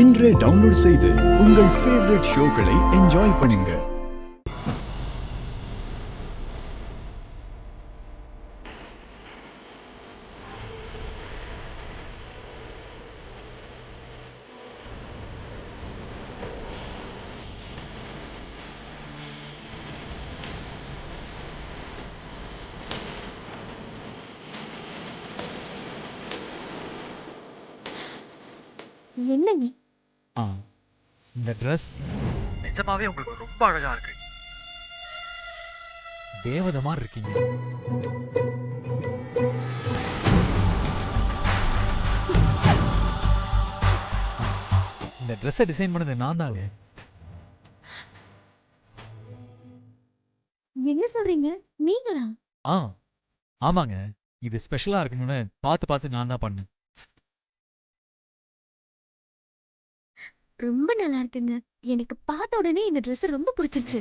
இன்றே டவுன்லோட் செய்து உங்கள் ஃபேவரட் ஷோக்களை என்ஜாய் பண்ணுங்க. என்னங்க இந்த ட்ரெஸ் நிஜமாவே உங்களுக்கு ரொம்ப அழகா இருக்கு. தேவதை மாதிரி இருக்கீங்க. இந்த ட்ரெஸ்ஸை டிசைன் பண்ணது நான் தாங்க. என்ன சொல்றீங்க? நீங்களா? ஆ ஆமாங்க, இது ஸ்பெஷலா இருக்கணும்னு பார்த்து பார்த்து நான் தான் பண்ணேன். ரொம்ப நல்லா இருக்குங்க. எனக்கு பார்த்த உடனே இந்த Dress ரொம்ப பிடிச்சிருச்சு.